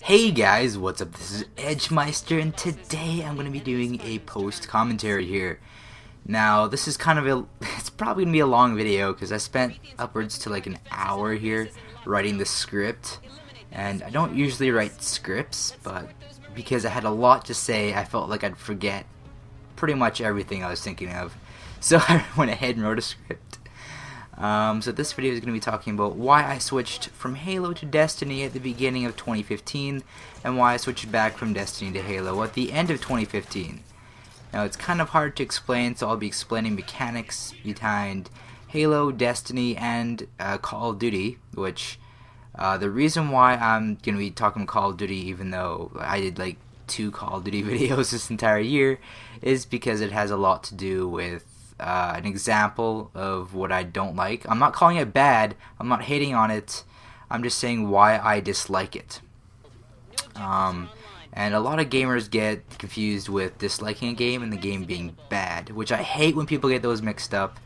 Hey guys, what's up? This is Edgemeister, and today I'm going to be doing a post commentary here. Now, this is kind of it's probably going to be a long video because I spent upwards to like an hour here writing the script. And I don't usually write scripts, but because I had a lot to say, I felt like I'd forget pretty much everything I was thinking of. So I went ahead and wrote a script. So this video is going to be talking about why I switched from Halo to Destiny at the beginning of 2015 and why I switched back from Destiny to Halo at the end of 2015. Now it's kind of hard to explain, so I'll be explaining mechanics behind Halo, Destiny, and Call of Duty, which the reason why I'm going to be talking Call of Duty, even though I did like 2 Call of Duty videos this entire year, is because it has a lot to do with an example of what I don't like. I'm not calling it bad, I'm not hating on it, I'm just saying why I dislike it. And a lot of gamers get confused with disliking a game and the game being bad, which I hate when people get those mixed up.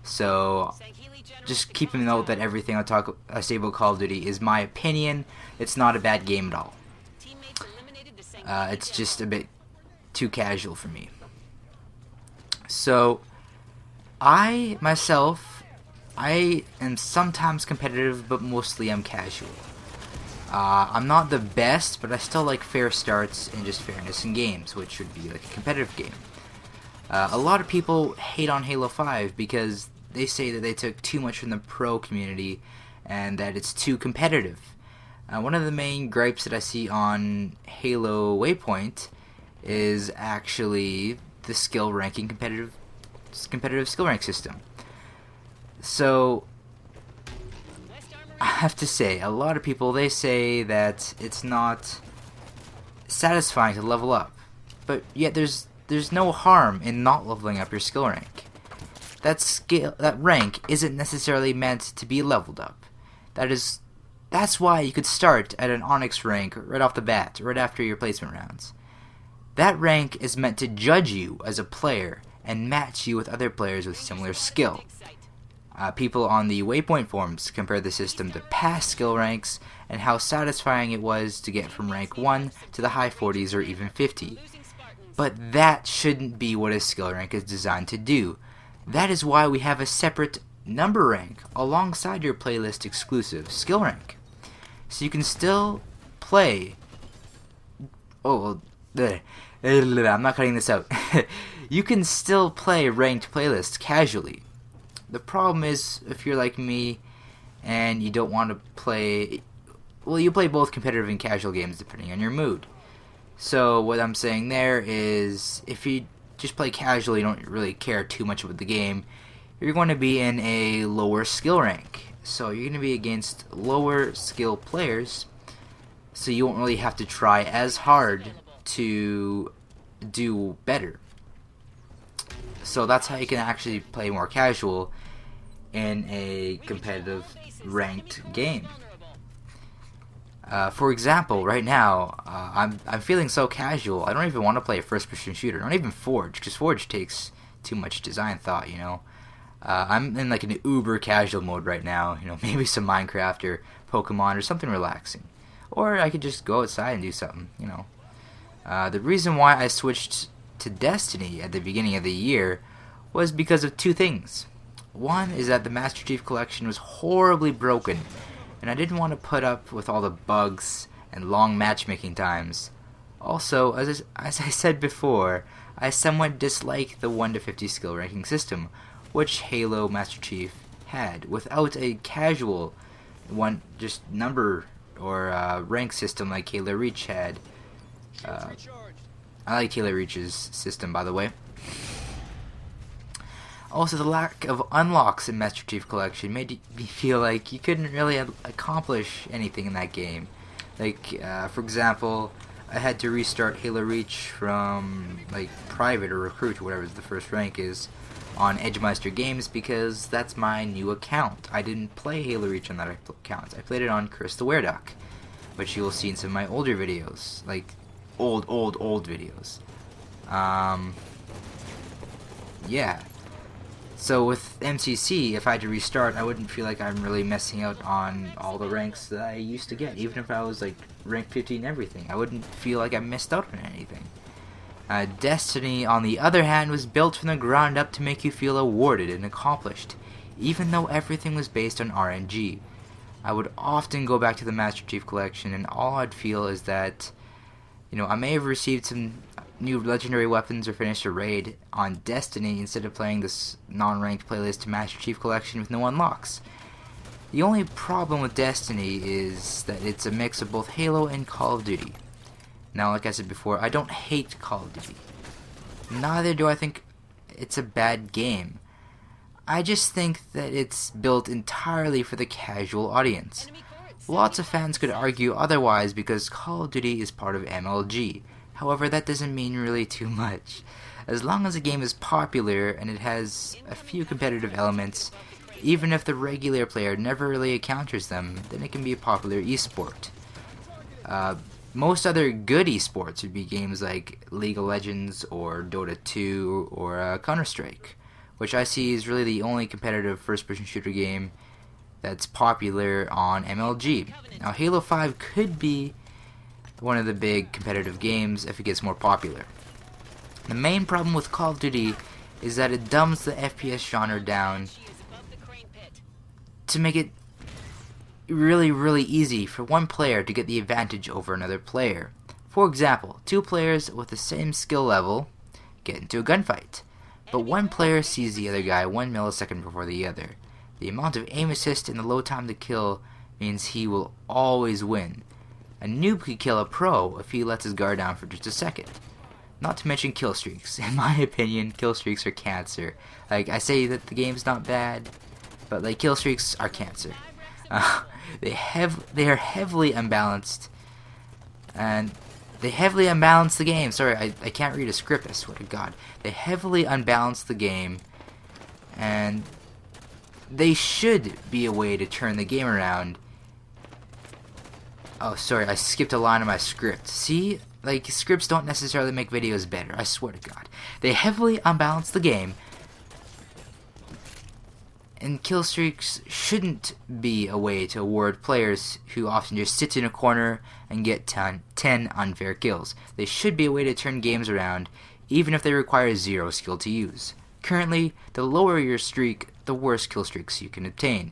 So just keep in note that everything I say about Call of Duty is my opinion. It's not a bad game at all. It's just a bit too casual for me. So I am sometimes competitive, but mostly I'm casual. I'm not the best, but I still like fair starts and just fairness in games, which should be like a competitive game. A lot of people hate on Halo 5 because they say that they took too much from the pro community and that it's too competitive. One of the main gripes that I see on Halo Waypoint is actually the skill ranking competitive skill rank system. So I have to say, a lot of people, they say that it's not satisfying to level up, but yet there's no harm in not leveling up your skill rank. That rank isn't necessarily meant to be leveled up. That's why you could start at an Onyx rank right off the bat, right after your placement rounds. That rank is meant to judge you as a player and match you with other players with similar skill. People on the Waypoint forums compare the system to past skill ranks and how satisfying it was to get from rank 1 to the high 40s or even 50. But that shouldn't be what a skill rank is designed to do. That is why we have a separate number rank alongside your playlist exclusive skill rank. So you can still play... I'm not cutting this out. You can still play ranked playlists casually. The problem is, if you're like me and you don't want to play... Well, you play both competitive and casual games depending on your mood. So what I'm saying there is, if you just play casually, you don't really care too much about the game, you're going to be in a lower skill rank. So you're going to be against lower skill players, so you won't really have to try as hard to do better. So that's how you can actually play more casual in a competitive ranked game. For example, right now, I'm feeling so casual, I don't even want to play a first-person shooter, not even Forge, because Forge takes too much design thought, you know. I'm in like an uber casual mode right now, you know, maybe some Minecraft or Pokemon or something relaxing. Or I could just go outside and do something, you know. The reason why I switched to Destiny at the beginning of the year was because of 2 things. One is that the Master Chief Collection was horribly broken, and I didn't want to put up with all the bugs and long matchmaking times. Also, as I said before, I somewhat dislike the 1 to 50 skill ranking system, which Halo Master Chief had, without a casual just number or rank system like Halo Reach had. I like Halo Reach's system, by the way. Also, the lack of unlocks in Master Chief Collection made me feel like you couldn't really accomplish anything in that game. Like, for example, I had to restart Halo Reach from, like, Private or Recruit, or whatever the first rank is, on EdgemisterGames because that's my new account. I didn't play Halo Reach on that account. I played it on Chris the Wereduck, which you will see in some of my older videos, like old videos. Yeah. So with MCC, if I had to restart, I wouldn't feel like I'm really missing out on all the ranks that I used to get, even if I was like rank 15 everything. I wouldn't feel like I missed out on anything. Destiny, on the other hand, was built from the ground up to make you feel awarded and accomplished, even though everything was based on RNG. I would often go back to the Master Chief Collection, and all I'd feel is that, I may have received some new legendary weapons or finished a raid on Destiny instead of playing this non-ranked playlist to Master Chief Collection with no unlocks. The only problem with Destiny is that it's a mix of both Halo and Call of Duty. Now, like I said before, I don't hate Call of Duty. Neither do I think it's a bad game. I just think that it's built entirely for the casual audience. Lots of fans could argue otherwise because Call of Duty is part of MLG. However, that doesn't mean really too much. As long as a game is popular and it has a few competitive elements, even if the regular player never really encounters them, then it can be a popular esport. Most other good esports would be games like League of Legends or Dota 2 or Counter-Strike, which I see is really the only competitive first-person shooter game that's popular on MLG. Now, Halo 5 could be one of the big competitive games if it gets more popular. The main problem with Call of Duty is that it dumbs the FPS genre down to make it really, really easy for one player to get the advantage over another player. For example, two players with the same skill level get into a gunfight, but one player sees the other guy 1 millisecond before the other. The amount of aim assist and the low time to kill means he will always win. A noob could kill a pro if he lets his guard down for just a second. Not to mention kill streaks. In my opinion, kill streaks are cancer. I say that the game's not bad, but kill streaks are cancer. They are heavily unbalanced, and they heavily unbalance the game. Sorry, I can't read a script, I swear to God. They heavily unbalance the game, and they should be a way to turn the game around. Oh, sorry, I skipped a line of my script. See? Scripts don't necessarily make videos better, I swear to God. They heavily unbalance the game, and kill streaks shouldn't be a way to award players who often just sit in a corner and get 10 unfair kills. They should be a way to turn games around, even if they require 0 skill to use. Currently, the lower your streak, the worse kill streaks you can obtain.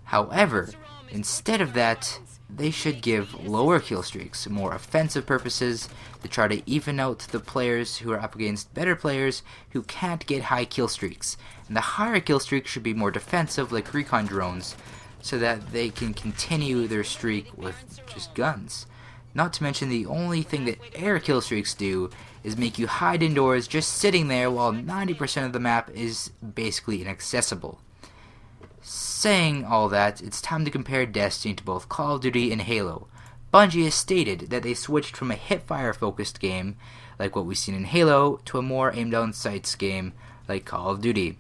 However, instead of that, they should give lower kill streaks more offensive purposes to try to even out the players who are up against better players who can't get high kill streaks. And the higher kill streaks should be more defensive, like recon drones, so that they can continue their streak with just guns. Not to mention, the only thing that air kill streaks do is make you hide indoors just sitting there while 90% of the map is basically inaccessible. Saying all that, it's time to compare Destiny to both Call of Duty and Halo. Bungie has stated that they switched from a hipfire focused game, like what we've seen in Halo, to a more aimed down sights game, like Call of Duty.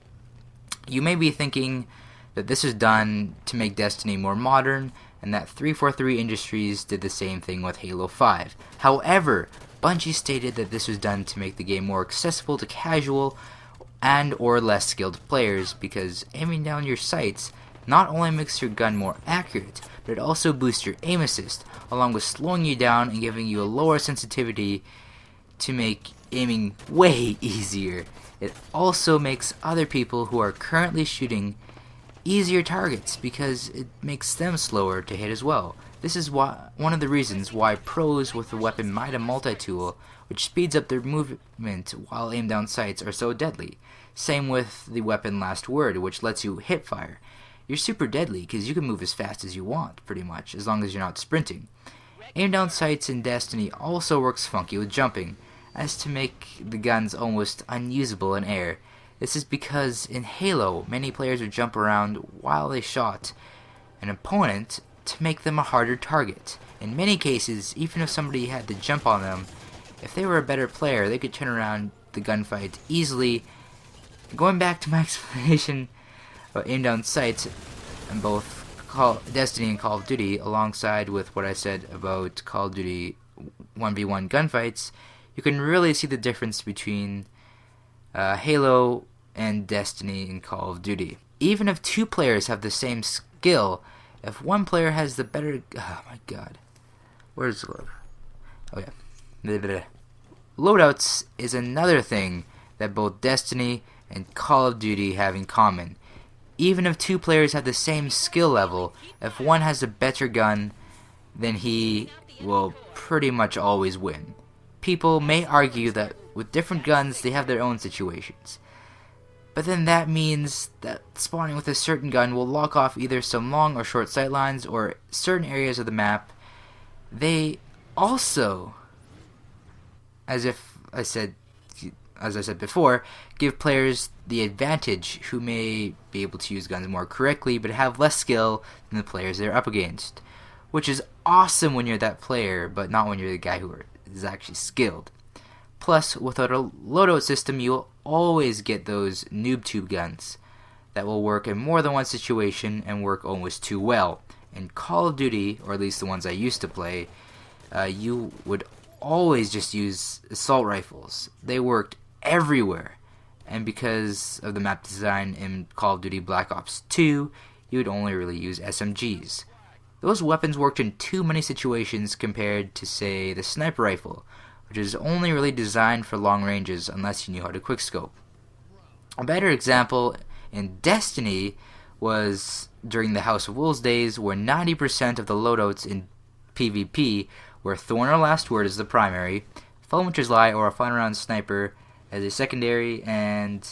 You may be thinking that this was done to make Destiny more modern, and that 343 Industries did the same thing with Halo 5. However, Bungie stated that this was done to make the game more accessible to casual and or less skilled players, because aiming down your sights not only makes your gun more accurate, but it also boosts your aim assist, along with slowing you down and giving you a lower sensitivity to make aiming way easier. It also makes other people who are currently shooting easier targets because it makes them slower to hit as well. This is one of the reasons why pros with the weapon Mida multi-tool, which speeds up their movement while aimed down sights, are so deadly. Same with the weapon Last Word, which lets you hip fire. You're super deadly because you can move as fast as you want, pretty much, as long as you're not sprinting. Aim down sights in Destiny also works funky with jumping, as to make the guns almost unusable in air. This is because in Halo, many players would jump around while they shot an opponent to make them a harder target. In many cases, even if somebody had to jump on them, if they were a better player, they could turn around the gunfight easily. Going back to my explanation about aim down sights in both Destiny and Call of Duty, alongside with what I said about Call of Duty 1v1 gunfights, you can really see the difference between Halo and Destiny and Call of Duty. Even if two players have the same skill, if one player has the better... Oh my god. Where's the load? Oh yeah. Loadouts is another thing that both Destiny and Call of Duty have in common. Even if two players have the same skill level, if one has a better gun, then he will pretty much always win. People may argue that with different guns they have their own situations. But then that means that spawning with a certain gun will lock off either some long or short sightlines or certain areas of the map. They also, as I said before, give players the advantage who may be able to use guns more correctly but have less skill than the players they're up against. Which is awesome when you're that player, but not when you're the guy who is actually skilled. Plus, without a loadout system, you'll always get those noob tube guns that will work in more than one situation and work almost too well. In Call of Duty, or at least the ones I used to play, you would always just use assault rifles. They worked everywhere. And because of the map design in Call of Duty Black Ops 2, you would only really use SMGs. Those weapons worked in too many situations compared to, say, the sniper rifle, which is only really designed for long ranges unless you knew how to quickscope. A better example in Destiny was during the House of Wolves days, where 90% of the loadouts in PvP were Thorn or Last Word as the primary, Felwinter's Lie or a Final Round Sniper as a secondary, and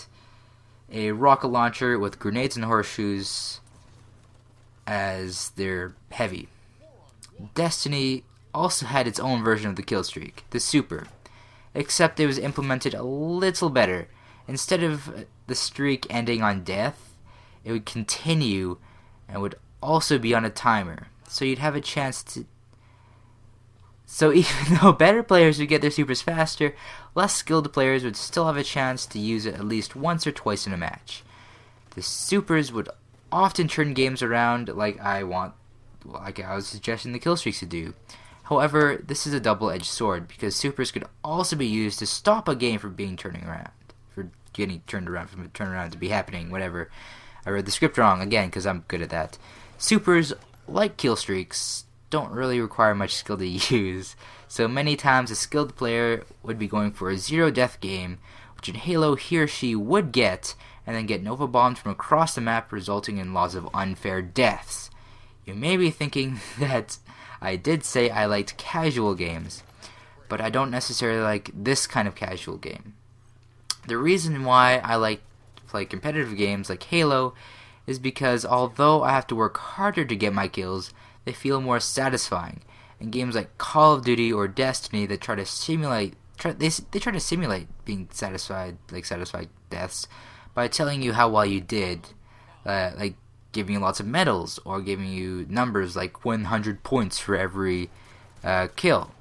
a rocket launcher with grenades and horseshoes as their heavy. Destiny also had its own version of the kill streak, the Super, except it was implemented a little better. Instead of the streak ending on death, it would continue and would also be on a timer, so you'd have a chance to... So even though better players would get their supers faster, less skilled players would still have a chance to use it at least once or twice in a match. The supers would often turn games around like I was suggesting the kill streaks to do. However, this is a double-edged sword because supers could also be used to stop a game from being turned around to be happening, whatever. I read the script wrong again because I'm good at that. Supers, like kill streaks, don't really require much skill to use, so many times a skilled player would be going for a zero-death game, which in Halo he or she would get, and then get Nova bombed from across the map, resulting in lots of unfair deaths. You may be thinking that I did say I liked casual games, but I don't necessarily like this kind of casual game. The reason why I like to play competitive games like Halo is because although I have to work harder to get my kills, they feel more satisfying. In games like Call of Duty or Destiny that try to simulate being satisfied deaths by telling you how well you did, like giving you lots of medals or giving you numbers like 100 points for every kill.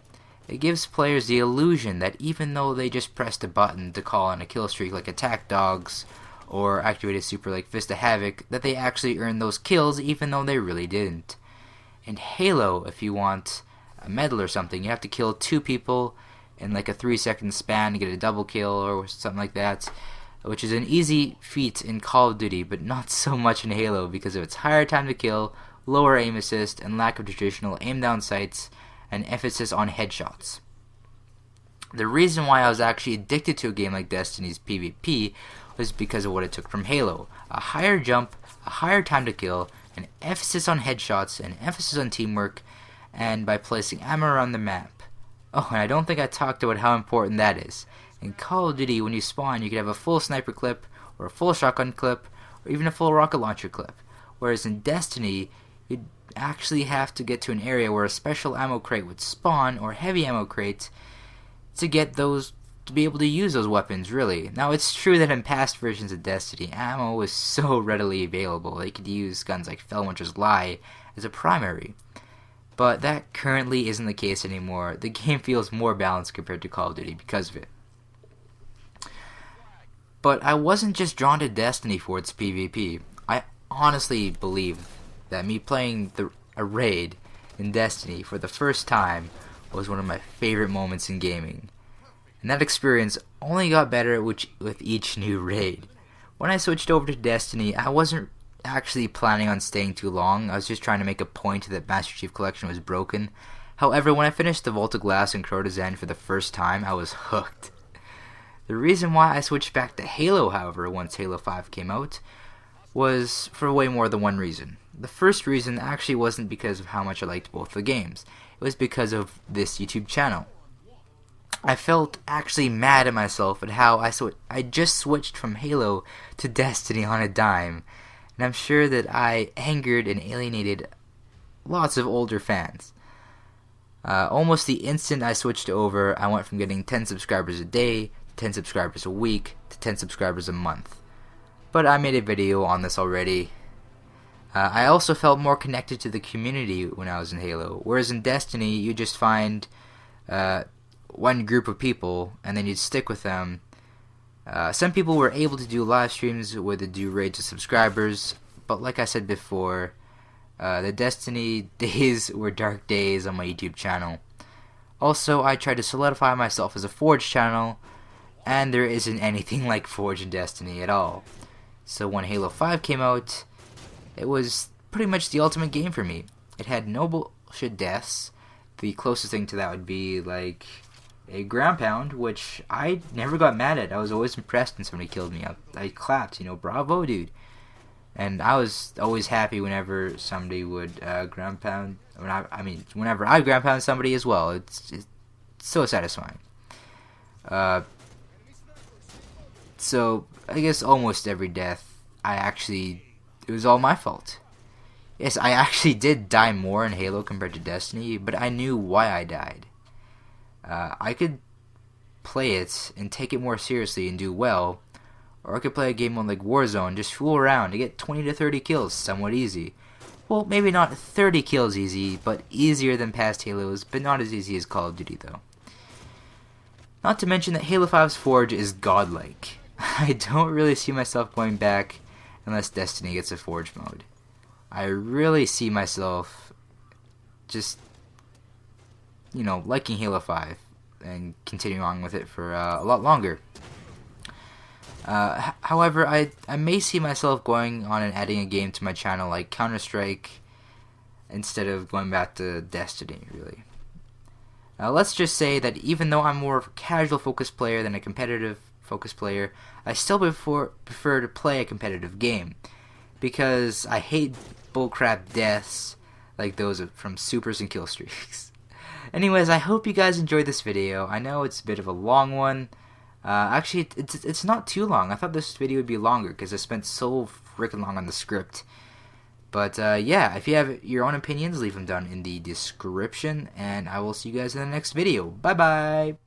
It gives players the illusion that even though they just pressed a button to call on a kill streak like Attack Dogs or activate a super like Fist of Havoc, that they actually earned those kills even though they really didn't. In Halo, if you want a medal or something, you have to kill 2 people in like a 3-second span to get a double kill or something like that, which is an easy feat in Call of Duty, but not so much in Halo because of its higher time to kill, lower aim assist, and lack of traditional aim down sights, and emphasis on headshots. The reason why I was actually addicted to a game like Destiny's PvP was because of what it took from Halo. A higher jump, a higher time to kill, an emphasis on headshots, an emphasis on teamwork, and by placing ammo around the map. Oh, and I don't think I talked about how important that is. In Call of Duty, when you spawn, you could have a full sniper clip, or a full shotgun clip, or even a full rocket launcher clip. Whereas in Destiny, you'd actually have to get to an area where a special ammo crate would spawn, or heavy ammo crates, to get those, to be able to use those weapons, really. Now, it's true that in past versions of Destiny, ammo was so readily available, they could use guns like Felwinter's Lie as a primary. But that currently isn't the case anymore. The game feels more balanced compared to Call of Duty because of it. But I wasn't just drawn to Destiny for its PvP. I honestly believe that me playing a raid in Destiny for the first time was one of my favorite moments in gaming. And that experience only got better with each new raid. When I switched over to Destiny, I wasn't actually planning on staying too long. I was just trying to make a point that Master Chief Collection was broken. However, when I finished the Volta Glass and Crota's End for the first time, I was hooked. The reason why I switched back to Halo, however, once Halo 5 came out, was for way more than one reason. The first reason actually wasn't because of how much I liked both the games. It was because of this YouTube channel. I felt actually mad at myself at how I just switched from Halo to Destiny on a dime, and I'm sure that I angered and alienated lots of older fans. Almost the instant I switched over, I went from getting 10 subscribers a day, 10 subscribers a week, to 10 subscribers a month. But I made a video on this already. I also felt more connected to the community when I was in Halo, whereas in Destiny, you just find one group of people, and then you'd stick with them. Some people were able to do live streams where they do raids of subscribers, but like I said before, the Destiny days were dark days on my YouTube channel. Also, I tried to solidify myself as a Forge channel, and there isn't anything like Forge in Destiny at all. So when Halo 5 came out, it was pretty much the ultimate game for me. It had no bullshit deaths. The closest thing to that would be like a ground pound, which I never got mad at. I was always impressed when somebody killed me. I clapped, bravo, dude. And I was always happy whenever somebody would ground pound. Whenever I ground pound somebody as well. It's so satisfying. So I guess almost every death, it was all my fault. Yes, I actually did die more in Halo compared to Destiny, but I knew why I died. I could play it and take it more seriously and do well, or I could play a game on like Warzone, just fool around to get 20 to 30 kills somewhat easy. Well, maybe not 30 kills easy, but easier than past Halos, but not as easy as Call of Duty though. Not to mention that Halo 5's Forge is godlike. I don't really see myself going back unless Destiny gets a Forge mode. I really see myself just, liking Halo 5 and continuing on with it for a lot longer. However, I may see myself going on and adding a game to my channel like Counter-Strike instead of going back to Destiny, really. Let's just say that even though I'm more of a casual focused player than a competitive focused player, I still prefer to play a competitive game, because I hate bullcrap deaths like those from supers and kill streaks. Anyways, I hope you guys enjoyed this video. I know it's a bit of a long one. Actually, it's not too long. I thought this video would be longer because I spent so freaking long on the script. But yeah, if you have your own opinions, leave them down in the description, and I will see you guys in the next video. Bye bye!